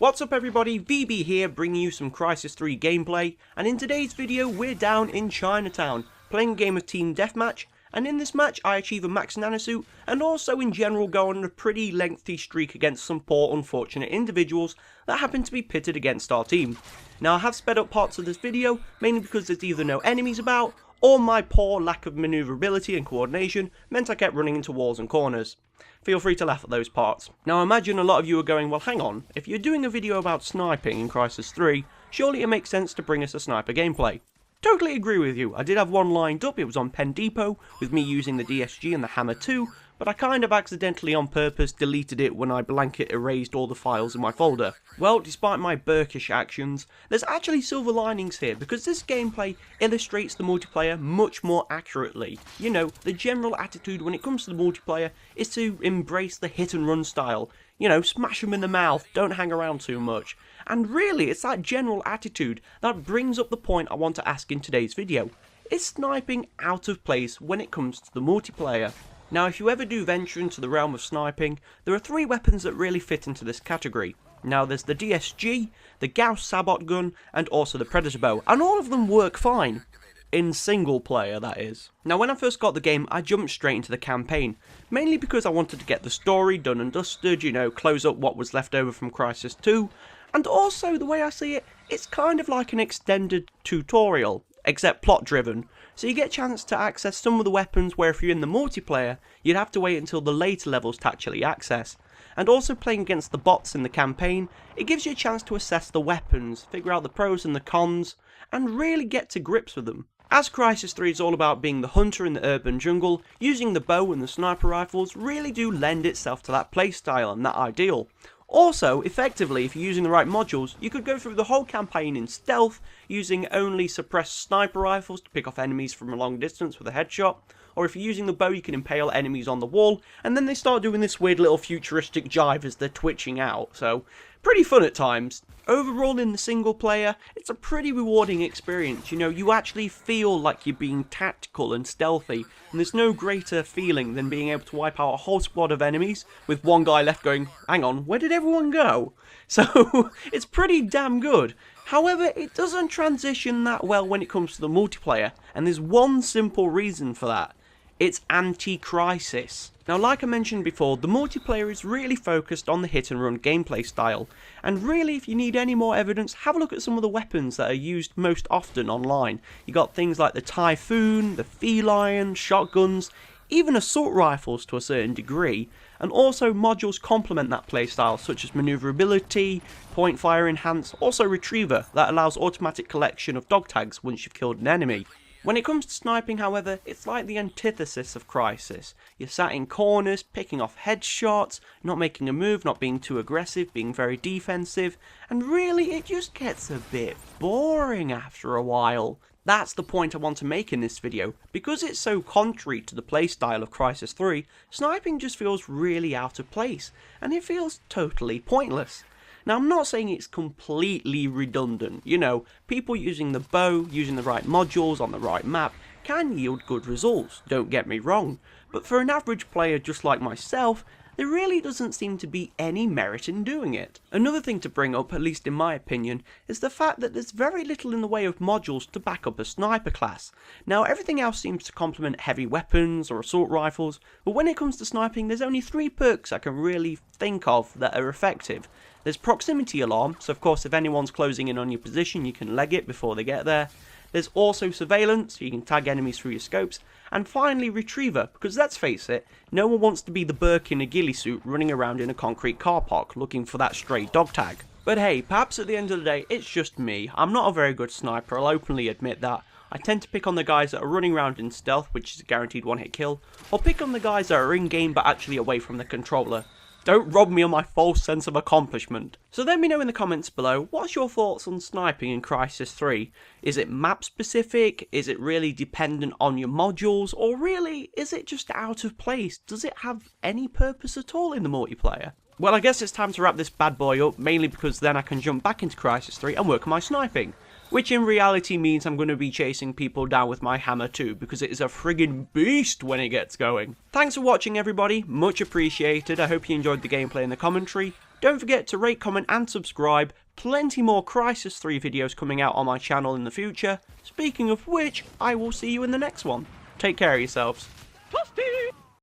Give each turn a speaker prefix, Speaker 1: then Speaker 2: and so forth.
Speaker 1: What's up everybody, VB here bringing you some Crysis 3 gameplay, and in today's video we're down in Chinatown, playing a game of Team Deathmatch, and in this match I achieve a max nanosuit, and also in general go on a pretty lengthy streak against some poor unfortunate individuals that happen to be pitted against our team. Now I have sped up parts of this video, mainly because there's either no enemies about, or my poor lack of manoeuvrability and coordination meant I kept running into walls and corners. Feel free to laugh at those parts. Now I imagine a lot of you are going, well hang on, if you're doing a video about sniping in Crysis 3, surely it makes sense to bring us a sniper gameplay. Totally agree with you, I did have one lined up, it was on Pen Depot, with me using the DSG and the Hammer 2, but I kind of accidentally on purpose deleted it when I blanket erased all the files in my folder. Well, despite my Burkish actions, there's actually silver linings here, because this gameplay illustrates the multiplayer much more accurately. You know, the general attitude when it comes to the multiplayer is to embrace the hit and run style. You know, smash them in the mouth, don't hang around too much. And really, it's that general attitude that brings up the point I want to ask in today's video. Is sniping out of place when it comes to the multiplayer? Now, if you ever do venture into the realm of sniping, there are three weapons that really fit into this category. Now, there's the DSG, the Gauss Sabot gun, and also the Predator bow, and all of them work fine. In single player, that is. Now, when I first got the game, I jumped straight into the campaign, mainly because I wanted to get the story done and dusted, you know, close up what was left over from Crysis 2, and also, the way I see it, it's kind of like an extended tutorial, except plot driven. So you get a chance to access some of the weapons where if you're in the multiplayer, you'd have to wait until the later levels to actually access. And also playing against the bots in the campaign, it gives you a chance to assess the weapons, figure out the pros and the cons, and really get to grips with them. As Crysis 3 is all about being the hunter in the urban jungle, using the bow and the sniper rifles really do lend itself to that playstyle and that ideal. Also, effectively, if you're using the right modules, you could go through the whole campaign in stealth, using only suppressed sniper rifles to pick off enemies from a long distance with a headshot, or if you're using the bow you can impale enemies on the wall, and then they start doing this weird little futuristic jive as they're twitching out, so pretty fun at times. Overall in the single player, it's a pretty rewarding experience, you know, you actually feel like you're being tactical and stealthy, and there's no greater feeling than being able to wipe out a whole squad of enemies, with one guy left going, hang on, where did everyone go? So, it's pretty damn good. However, it doesn't transition that well when it comes to the multiplayer, and there's one simple reason for that. It's Anti-Crysis. Now, like I mentioned before, the multiplayer is really focused on the hit and run gameplay style, and really if you need any more evidence, have a look at some of the weapons that are used most often online. You got things like the Typhoon, the Feline, shotguns, even assault rifles to a certain degree, and also modules complement that playstyle such as manoeuvrability, point fire enhance, also retriever that allows automatic collection of dog tags once you've killed an enemy. When it comes to sniping, however, it's like the antithesis of Crysis. You're sat in corners, picking off headshots, not making a move, not being too aggressive, being very defensive, and really it just gets a bit boring after a while. That's the point I want to make in this video. Because it's so contrary to the playstyle of Crysis 3, sniping just feels really out of place, and it feels totally pointless. Now, I'm not saying it's completely redundant, you know, people using the bow, using the right modules on the right map, can yield good results, don't get me wrong, but for an average player just like myself, there really doesn't seem to be any merit in doing it. Another thing to bring up, at least in my opinion, is the fact that there's very little in the way of modules to back up a sniper class. Now, everything else seems to complement heavy weapons or assault rifles, but when it comes to sniping, there's only 3 perks I can really think of that are effective. There's proximity alarm, so of course if anyone's closing in on your position you can leg it before they get there. There's also surveillance, so you can tag enemies through your scopes. And finally retriever, because let's face it, no one wants to be the Burke in a ghillie suit running around in a concrete car park looking for that stray dog tag. But hey, perhaps at the end of the day it's just me, I'm not a very good sniper, I'll openly admit that. I tend to pick on the guys that are running around in stealth, which is a guaranteed one-hit kill, or pick on the guys that are in-game but actually away from the controller. Don't rob me on my false sense of accomplishment. So let me know in the comments below, what's your thoughts on sniping in Crysis 3? Is it map specific? Is it really dependent on your modules? Or really, is it just out of place? Does it have any purpose at all in the multiplayer? Well, I guess it's time to wrap this bad boy up, mainly because then I can jump back into Crysis 3 and work on my sniping. which in reality means I'm going to be chasing people down with my hammer too, because it is a friggin' beast when it gets going. Thanks for watching everybody, much appreciated. I hope you enjoyed the gameplay and the commentary. Don't forget to rate, comment and subscribe. Plenty more Crysis 3 videos coming out on my channel in the future. Speaking of which, I will see you in the next one. Take care of yourselves. Toasty!